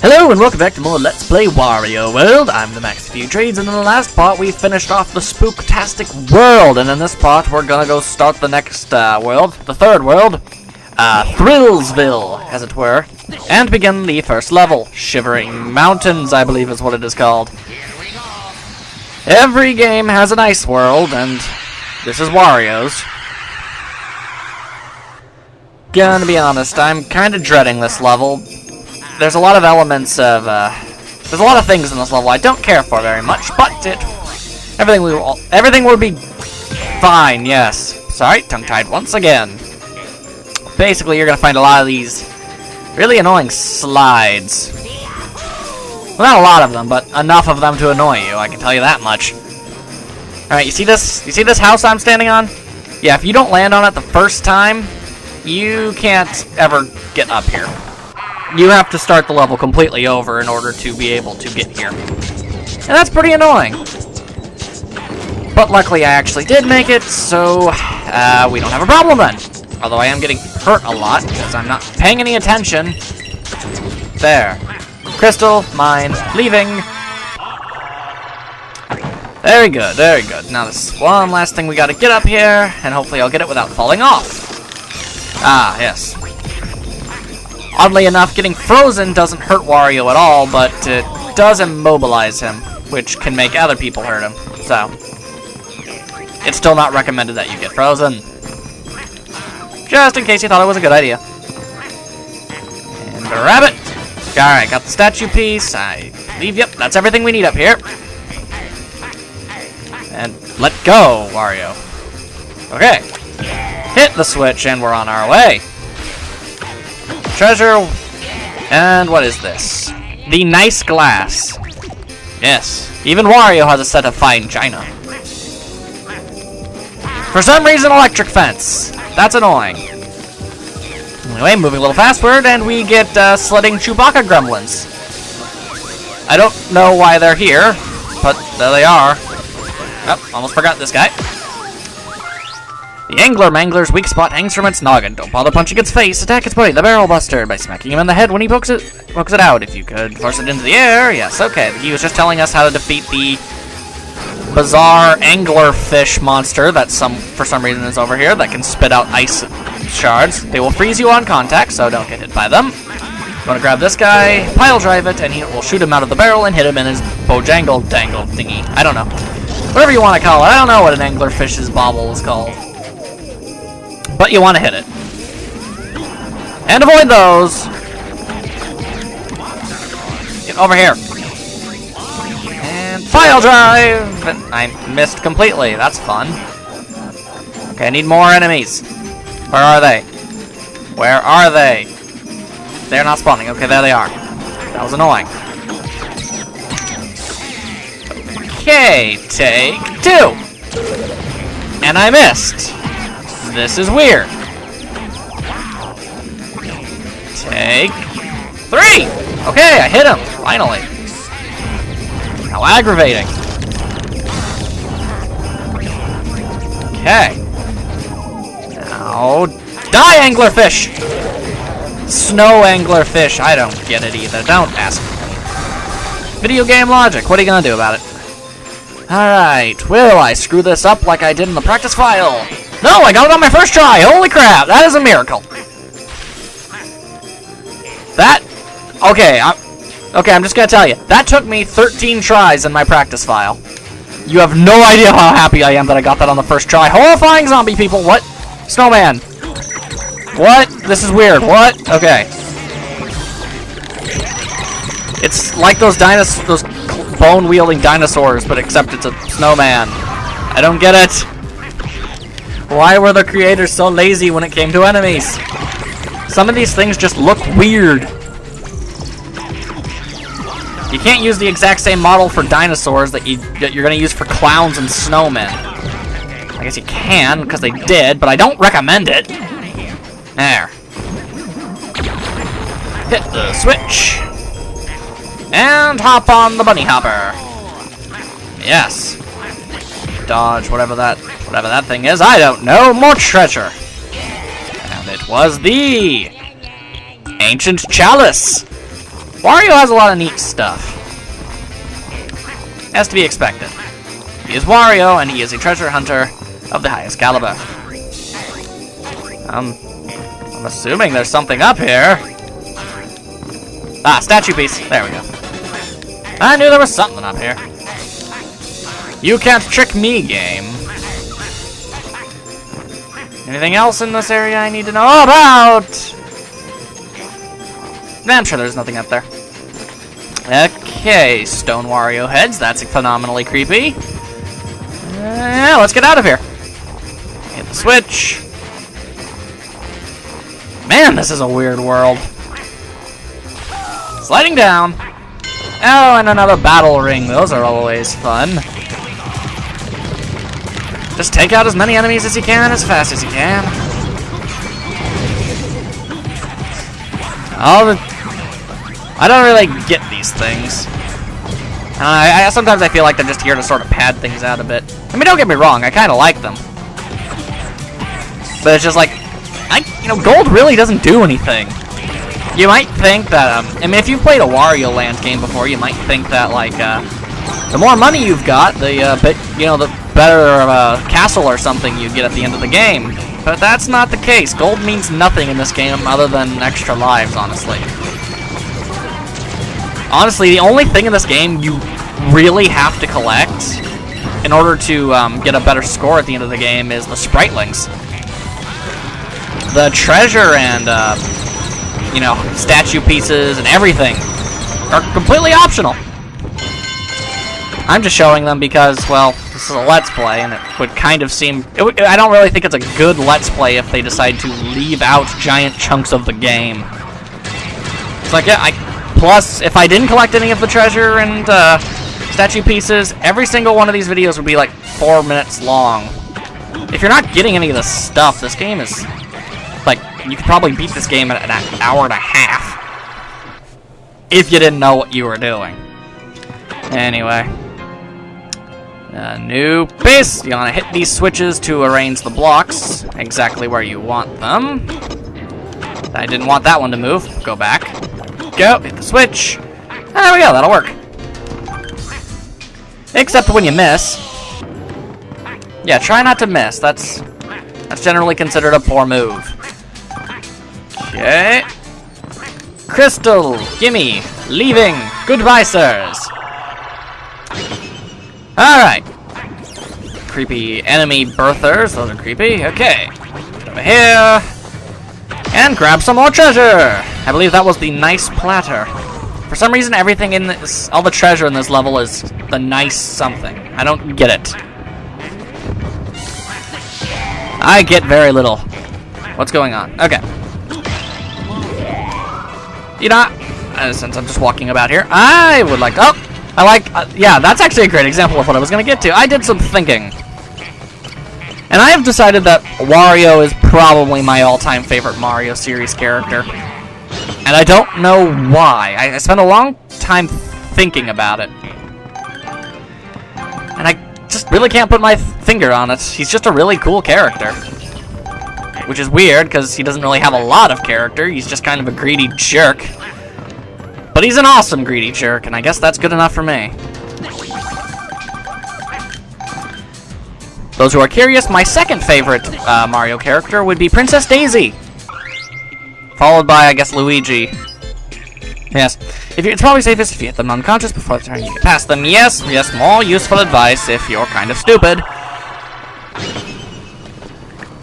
Hello and welcome back to more Let's Play Wario World. I'm the Maxoffewtrades, and in the last part we finished off the spooktastic world, and in this part we're gonna go start the next world, the third world, Thrillsville, as it were, and begin the first level, Shivering Mountains, I believe is what it is called. Every game has an ice world, and this is Wario's. Gonna be honest, I'm kinda dreading this level. There's a lot of elements of, there's a lot of things in this level I don't care for very much, but everything will be fine, yes. Sorry, tongue-tied once again. Basically, you're gonna find a lot of these really annoying slides. Well, not a lot of them, but enough of them to annoy you, I can tell you that much. Alright, you see this? You see this house I'm standing on? Yeah, if you don't land on it the first time, you can't ever get up here. You have to start the level completely over in order to be able to get here. And that's pretty annoying. But luckily I actually did make it, so we don't have a problem then. Although I am getting hurt a lot because I'm not paying any attention. There. Crystal, mine, leaving. Very good, very good. Now this one last thing we gotta get up here, and hopefully I'll get it without falling off. Ah, yes. Oddly enough, getting frozen doesn't hurt Wario at all, but it does immobilize him, which can make other people hurt him. So, it's still not recommended that you get frozen. Just in case you thought it was a good idea. And grab it. Alright, got the statue piece. I believe, yep, that's everything we need up here. And let go, Wario. Okay. Hit the switch, and we're on our way. Treasure, and what is this? The nice glass. Yes, even Wario has a set of fine china. For some reason, electric fence. That's annoying. Anyway, moving a little fastward, and we get sledding Chewbacca Gremlins. I don't know why they're here, but there they are. Oh, almost forgot this guy. The Angler Mangler's weak spot hangs from its noggin. Don't bother punching its face. Attack its buddy, the Barrel Buster, by smacking him in the head when he pokes it out. If you could force it into the air, yes, okay. He was just telling us how to defeat the bizarre anglerfish monster that for some reason is over here that can spit out ice shards. They will freeze you on contact, so don't get hit by them. You want to grab this guy, pile drive it, and he will shoot him out of the barrel and hit him in his bojangle dangle thingy. I don't know. Whatever you want to call it. I don't know what an anglerfish's bobble is called. But you want to hit it. And avoid those. Get over here. And pile drive! I missed completely. That's fun. Okay, I need more enemies. Where are they? Where are they? They're not spawning. Okay, there they are. That was annoying. Okay, take 2. And I missed. This is weird. Take 3! Okay, I hit him, finally. How aggravating. Okay. Now, die, anglerfish! Snow anglerfish, I don't get it either. Don't ask me. Video game logic, what are you gonna do about it? Alright, will I screw this up like I did in the practice file? No, I got it on my first try! Holy crap, that is a miracle! Okay, I'm just gonna tell you. That took me 13 tries in my practice file. You have no idea how happy I am that I got that on the first try. Horrifying zombie people, what? Snowman. What? This is weird, what? Okay. It's like those bone-wielding dinosaurs, but except it's a snowman. I don't get it. Why were the creators so lazy when it came to enemies? Some of these things just look weird. You can't use the exact same model for dinosaurs that you're going to use for clowns and snowmen. I guess you can, because they did, but I don't recommend it. There. Hit the switch. And hop on the bunny hopper. Yes. Dodge, whatever that thing is. I don't know. More treasure. And it was the ancient chalice. Wario has a lot of neat stuff. As to be expected. He is Wario, and he is a treasure hunter of the highest caliber. I'm assuming there's something up here. Ah, statue piece. There we go. I knew there was something up here. You can't trick me, game. Anything else in this area I need to know about? Nah, I'm sure there's nothing up there. Okay, stone Wario heads. That's phenomenally creepy. Yeah, let's get out of here. Hit the switch. Man, this is a weird world. Sliding down. Oh, and another battle ring. Those are always fun. Just take out as many enemies as you can, as fast as you can. I don't really get these things. Sometimes I feel like they're just here to sort of pad things out a bit. I mean, don't get me wrong, I kind of like them. But it's just like, gold really doesn't do anything. You might think that, I mean, if you've played a Wario Land game before, you might think that, like, the more money you've got, the better castle or something you get at the end of the game. But that's not the case. Gold means nothing in this game other than extra lives, honestly. Honestly, the only thing in this game you really have to collect in order to get a better score at the end of the game is the Spritelings. The treasure and, statue pieces and everything are completely optional. I'm just showing them because, well, this is a Let's Play, and it would kind of seem... I don't really think it's a good Let's Play if they decide to leave out giant chunks of the game. It's like, yeah, plus, if I didn't collect any of the treasure and statue pieces, every single one of these videos would be like 4 minutes long. If you're not getting any of this stuff, this game is... like, you could probably beat this game in an hour and a half. If you didn't know what you were doing. Anyway. A new piece. You want to hit these switches to arrange the blocks exactly where you want them. I didn't want that one to move. Go back. Go. Hit the switch. There we go. That'll work. Except when you miss. Yeah, try not to miss. That's generally considered a poor move. Okay. Crystal. Gimme. Leaving. Goodbye, sirs. Alright. Creepy enemy birthers. Those are creepy. Okay. Get over here. And grab some more treasure. I believe that was the nice platter. For some reason, everything in this, all the treasure in this level is the nice something. I don't get it. I get very little. What's going on? Okay. Since I'm just walking about here, I would like to... yeah, that's actually a great example of what I was going to get to. I did some thinking. And I have decided that Wario is probably my all-time favorite Mario series character. And I don't know why. I spent a long time thinking about it. And I just really can't put my finger on it. He's just a really cool character. Which is weird, because he doesn't really have a lot of character. He's just kind of a greedy jerk. But he's an awesome greedy jerk, and I guess that's good enough for me. Those who are curious, my second favorite Mario character would be Princess Daisy. Followed by, I guess, Luigi. Yes. It's probably safest if you hit them unconscious before the turn you get past them. Yes, more useful advice if you're kind of stupid.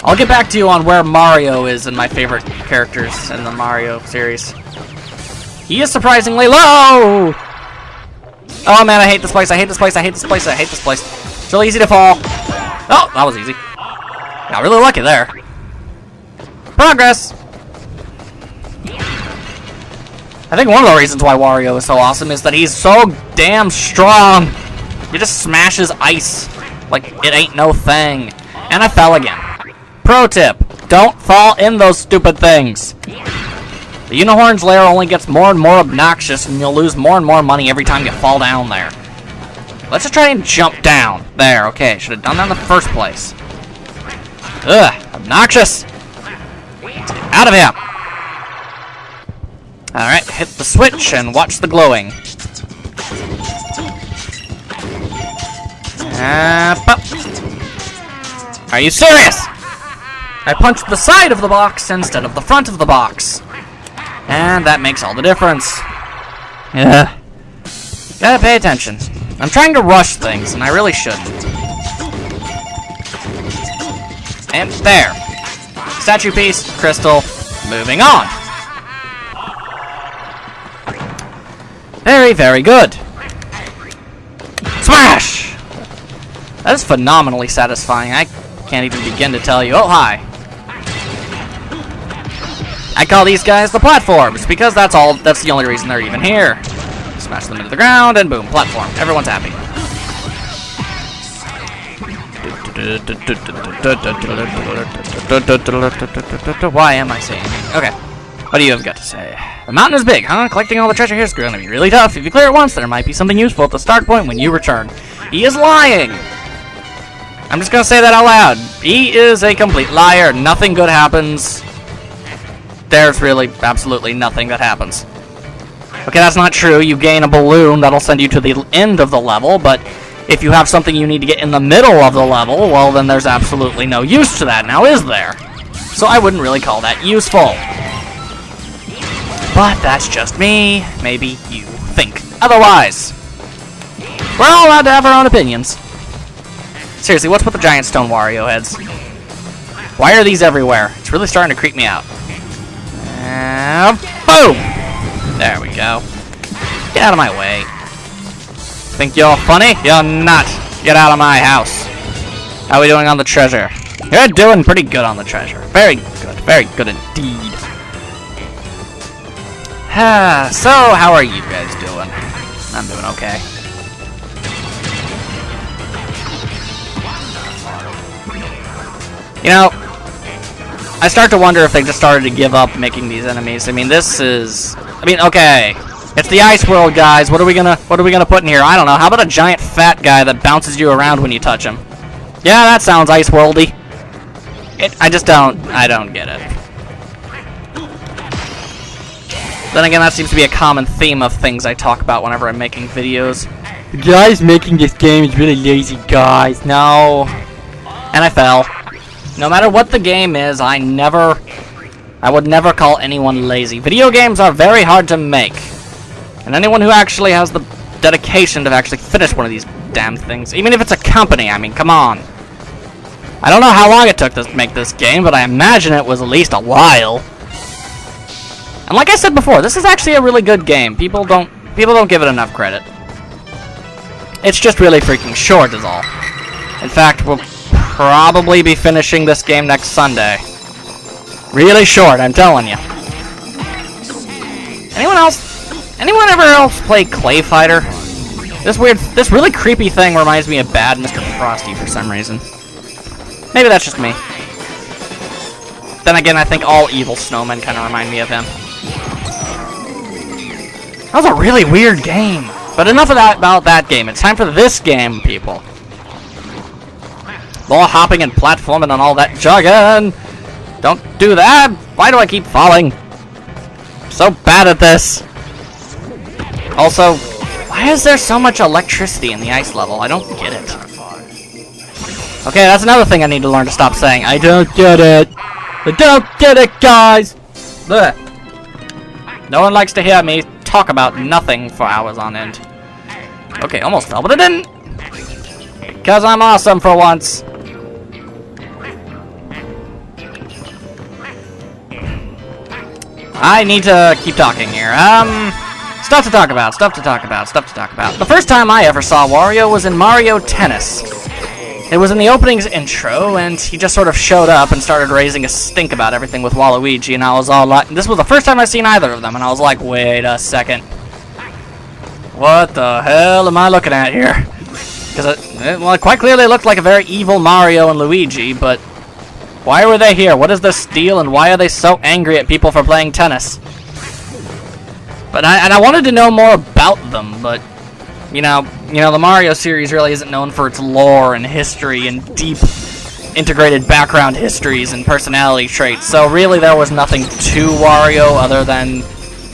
I'll get back to you on where Mario is in my favorite characters in the Mario series. He is surprisingly low! Oh man, I hate this place, I hate this place, I hate this place, I hate this place. It's really easy to fall. Oh, that was easy. Got really lucky there. Progress! I think one of the reasons why Wario is so awesome is that he's so damn strong. He just smashes ice like it ain't no thing. And I fell again. Pro tip, don't fall in those stupid things. The Unicorn's lair only gets more and more obnoxious, and you'll lose more and more money every time you fall down there. Let's just try and jump down. There, okay. Should have done that in the first place. Ugh, obnoxious. Let's get out of here. Alright, hit the switch and watch the glowing. Are you serious? I punched the side of the box instead of the front of the box. And that makes all the difference. Yeah. Gotta pay attention. I'm trying to rush things, and I really shouldn't. And there. Statue piece, crystal, moving on. Very, very good. Smash! That is phenomenally satisfying. I can't even begin to tell you. Oh, hi. I call these guys the platforms because that's the only reason they're even here. Smash them into the ground and boom, platform. Everyone's happy. Why am I saying? Okay. What do you have got to say? The mountain is big, huh? Collecting all the treasure here is going to be really tough. If you clear it once, there might be something useful at the start point when you return. He is lying! I'm just going to say that out loud. He is a complete liar. Nothing good happens. There's really absolutely nothing that happens. Okay, that's not true. You gain a balloon that'll send you to the end of the level, but if you have something you need to get in the middle of the level, well, then there's absolutely no use to that, now is there? So I wouldn't really call that useful. But that's just me. Maybe you think otherwise. We're all allowed to have our own opinions. Seriously, what's with the giant stone Wario heads? Why are these everywhere? It's really starting to creep me out. Boom! There we go. Get out of my way. Think you're funny? You're not. Get out of my house. How are we doing on the treasure? You're doing pretty good on the treasure. Very good indeed. So, how are you guys doing? I'm doing okay. You know, I start to wonder if they just started to give up making these enemies. I mean, okay. It's the ice world, guys. What are we gonna put in here? I don't know. How about a giant fat guy that bounces you around when you touch him? Yeah, that sounds ice worldy. I don't get it. Then again, that seems to be a common theme of things I talk about whenever I'm making videos. The guys making this game is really lazy, guys. No. And I fell. No matter what the game is, I would never call anyone lazy. Video games are very hard to make. And anyone who actually has the dedication to actually finish one of these damn things, even if it's a company, I mean, come on. I don't know how long it took to make this game, but I imagine it was at least a while. And like I said before, this is actually a really good game. People don't give it enough credit. It's just really freaking short is all. In fact, we'll probably be finishing this game next Sunday. Really short, I'm telling you. Anyone ever else play Clay Fighter? This really creepy thing reminds me of Bad Mr. Frosty for some reason. Maybe that's just me. Then again, I think all evil snowmen kind of remind me of him. That was a really weird game. But enough of that about that game. It's time for this game, people. More hopping and platforming and all that jargon. Don't do that. Why do I keep falling? I'm so bad at this. Also, why is there so much electricity in the ice level? I don't get it. Okay, that's another thing I need to learn to stop saying. I don't get it. I don't get it, guys. Blech. No one likes to hear me talk about nothing for hours on end. Okay, almost fell, but it didn't. Because I'm awesome for once. I need to keep talking here. Stuff to talk about. The first time I ever saw Wario was in Mario Tennis. It was in the opening's intro, and he just sort of showed up and started raising a stink about everything with Waluigi, and I was all like, this was the first time I've seen either of them, and I was like, wait a second. What the hell am I looking at here? Because it quite clearly looked like a very evil Mario and Luigi, but why were they here? What is this deal, and why are they so angry at people for playing tennis? But I wanted to know more about them, but you know, the Mario series really isn't known for its lore and history and deep integrated background histories and personality traits. So really, there was nothing to Wario other than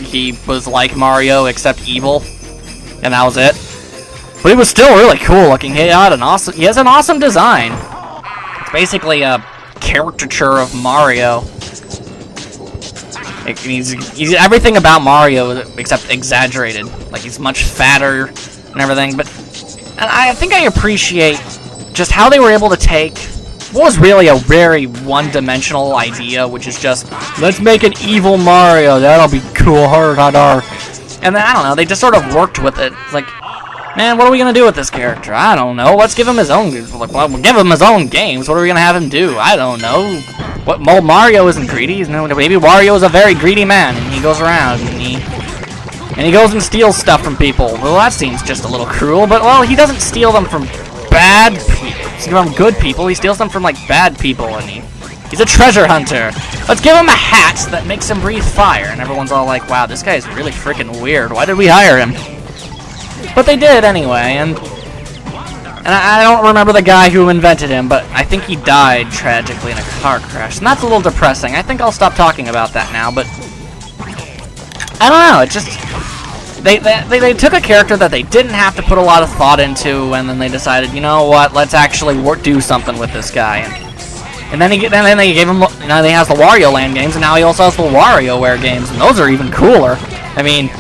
he was like Mario except evil, and that was it. But he was still really cool looking. He has an awesome design. It's basically a caricature of Mario. He's everything about Mario except exaggerated. Like, he's much fatter and everything. But and I think I appreciate just how they were able to take what was really a very one-dimensional idea, which is just, let's make an evil Mario, that'll be cool, and then, I don't know, they just sort of worked with it. It's like, man, what are we gonna do with this character? I don't know, let's give him his own, like, well, we'll give him his own games, what are we gonna have him do? I don't know. What, Mario isn't greedy, maybe Wario is a very greedy man, and he goes around, and he goes and steals stuff from people. Well, that seems just a little cruel, but, well, he doesn't steal them from bad people. From good people, he steals them from, like, bad people, and he's a treasure hunter. Let's give him a hat that makes him breathe fire, and everyone's all like, wow, this guy's really freaking weird. Why did we hire him? But they did anyway, and I don't remember the guy who invented him, but I think he died tragically in a car crash, and that's a little depressing. I think I'll stop talking about that now, but I don't know, it just... They took a character that they didn't have to put a lot of thought into, and then they decided, you know what, let's actually do something with this guy. And then they gave him, now he has the Wario Land games, and now he also has the WarioWare games, and those are even cooler. I mean,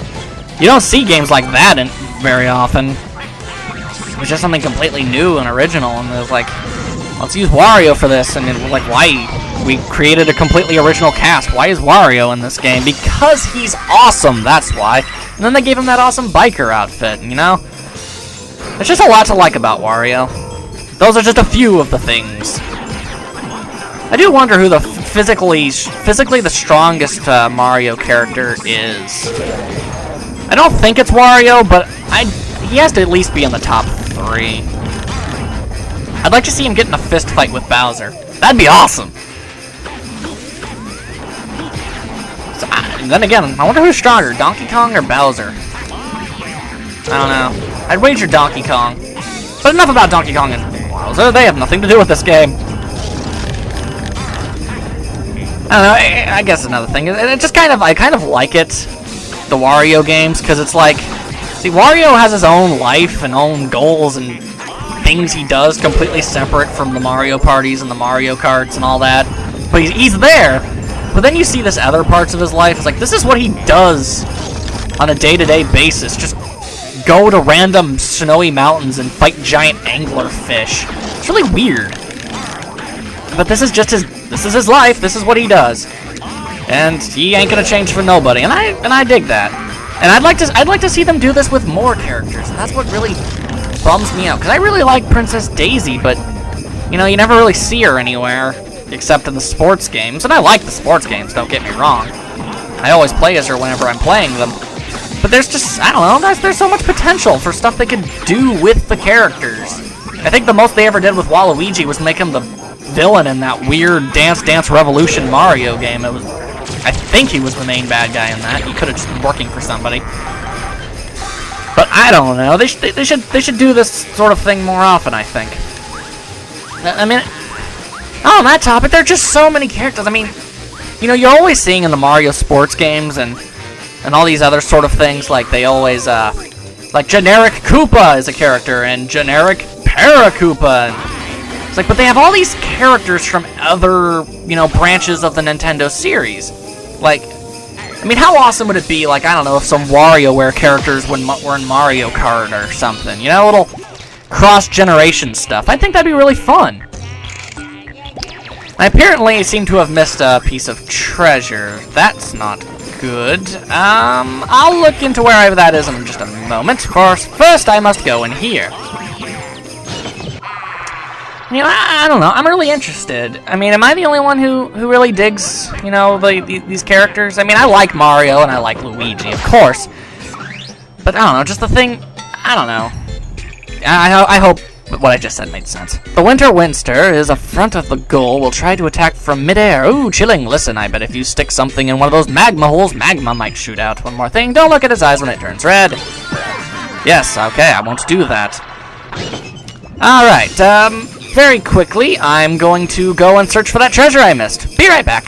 you don't see games like that very often. It was just something completely new and original, and it was like, let's use Wario for this, and it, like, why? We created a completely original cast. Why is Wario in this game? Because he's awesome, that's why. And then they gave him that awesome biker outfit, you know? There's just a lot to like about Wario. Those are just a few of the things. I do wonder who the physically the strongest Mario character is. I don't think it's Wario, but he has to at least be in the top 3. I'd like to see him get in a fist fight with Bowser. That'd be awesome. So, then again, I wonder who's stronger, Donkey Kong or Bowser? I don't know. I'd wager Donkey Kong. But enough about Donkey Kong and Bowser. They have nothing to do with this game. I don't know. I guess another thing. It just I kind of like it, the Wario games, because it's like, see, Wario has his own life and own goals and things he does completely separate from the Mario parties and the Mario Karts and all that. But he's there. But then you see this other parts of his life. It's like, this is what he does on a day-to-day basis. Just go to random snowy mountains and fight giant anglerfish. It's really weird. But this is just his life. This is what he does. And he ain't gonna change for nobody. And I dig that. And I'd like to see them do this with more characters. And that's what really bums me out. Because I really like Princess Daisy, but you know, you never really see her anywhere. Except in the sports games, and I like the sports games, don't get me wrong. I always play as her whenever I'm playing them. But there's just, I don't know, there's so much potential for stuff they could do with the characters. I think the most they ever did with Waluigi was make him the villain in that weird Dance Dance Revolution Mario game. I think he was the main bad guy in that. He could have just been working for somebody. But I don't know, they should do this sort of thing more often, I think. I mean, on that topic, there are just so many characters. I mean, you know, you're always seeing in the Mario sports games and all these other sort of things, like they always, like generic Koopa is a character, and generic Para-Koopa. It's like, but they have all these characters from other, you know, branches of the Nintendo series. Like, I mean, how awesome would it be, like, I don't know, if some WarioWare characters were in Mario Kart or something, you know, little cross-generation stuff. I think that'd be really fun. I apparently seem to have missed a piece of treasure. That's not good. I'll look into where that is in just a moment. First, I must go in here. You know, I don't know. I'm really interested. I mean, am I the only one who really digs, you know, these characters? I mean, I like Mario and I like Luigi, of course. But I don't know, just the thing, I don't know. I hope what I just said made sense. The Winter Winster is a front of the goal. Will try to attack from midair. Ooh, chilling. Listen, I bet if you stick something in one of those magma holes, magma might shoot out. One more thing, don't look at his eyes when it turns red. Yes, okay, I won't do that. Alright, very quickly, I'm going to go and search for that treasure I missed. Be right back.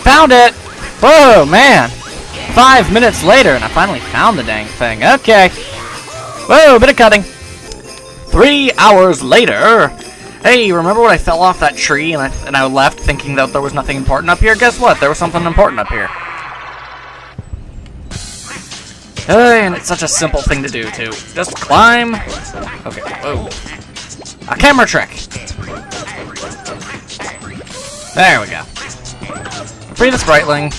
Found it! Whoa, man! 5 minutes later, and I finally found the dang thing. Okay. Whoa, bit of cutting. 3 hours later. Hey, remember when I fell off that tree and I left thinking that there was nothing important up here? Guess what? There was something important up here. Hey, and it's such a simple thing to do, too. Just climb. Okay, whoa. A camera trick. There we go. Free the Spriteling.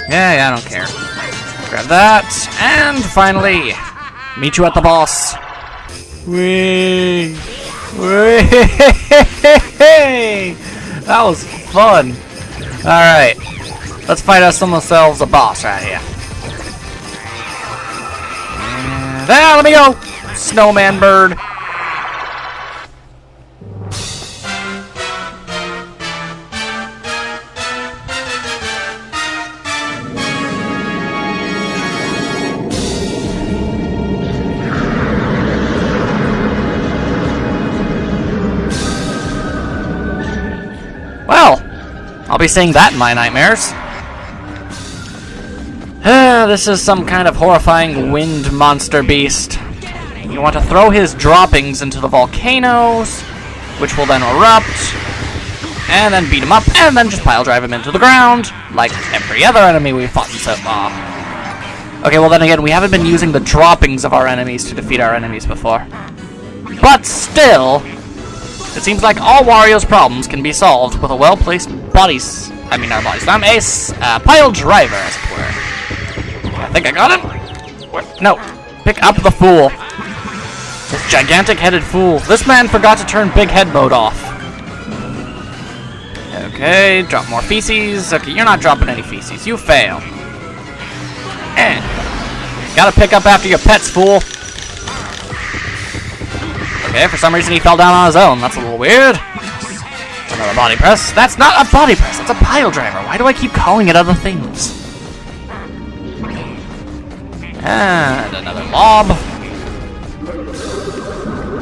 Yeah, I don't care. Grab that, and finally, meet you at the boss. Whee! Whee! That was fun. Alright, let's fight ourselves a boss right here. There, let me go! Snowman bird. Well, I'll be seeing that in my nightmares. This is some kind of horrifying wind monster beast. You want to throw his droppings into the volcanoes, which will then erupt, and then beat him up, and then just pile drive him into the ground, like every other enemy we've fought in so far. Okay, well then again, we haven't been using the droppings of our enemies to defeat our enemies before. But still, it seems like all Wario's problems can be solved with a well-placed bodies. I mean, not bodies. I'm a pile driver, as it were. I think I got him. Where? No, pick up the fool. This gigantic-headed fool. This man forgot to turn big head mode off. Okay, drop more feces. Okay, you're not dropping any feces. You fail. And gotta pick up after your pets, fool. Okay, for some reason he fell down on his own. That's a little weird. Another body press. That's not a body press. That's a pile driver. Why do I keep calling it other things? And another mob.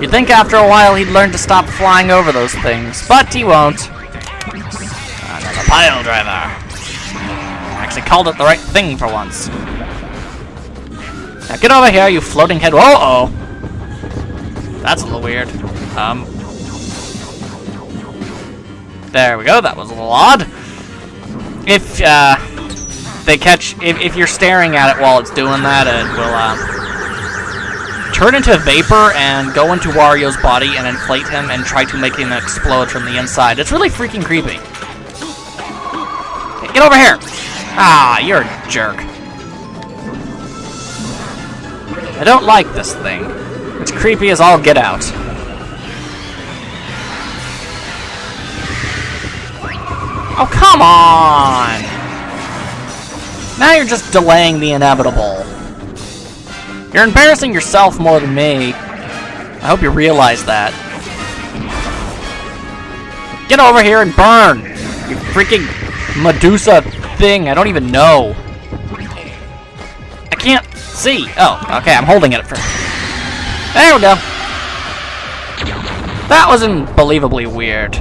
You'd think after a while he'd learn to stop flying over those things, but he won't. Another pile driver. I actually called it the right thing for once. Now get over here, you floating head. Uh-oh. That's a little weird. There we go. That was a little odd. If if you're staring at it while it's doing that, it will turn into vapor and go into Wario's body and inflate him and try to make him explode from the inside. It's really freaking creepy. Okay, get over here. Ah, you're a jerk. I don't like this thing. It's creepy as all get out. Oh, come on! Now you're just delaying the inevitable. You're embarrassing yourself more than me. I hope you realize that. Get over here and burn! You freaking Medusa thing, I don't even know. I can't see. Oh, okay, I'm holding it for... There we go. That was unbelievably weird.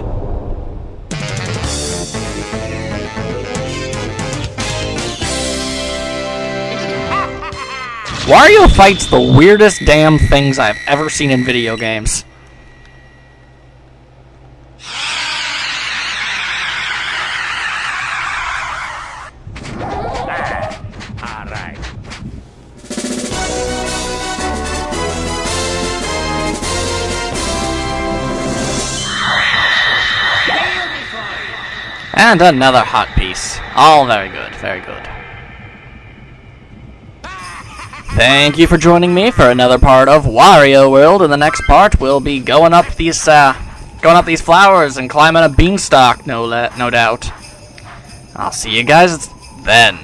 Wario fights the weirdest damn things I've ever seen in video games. Alright. And another hot piece. All very good, very good. Thank you for joining me for another part of Wario World. In the next part, we'll be going up these flowers and climbing a beanstalk, no doubt. I'll see you guys then.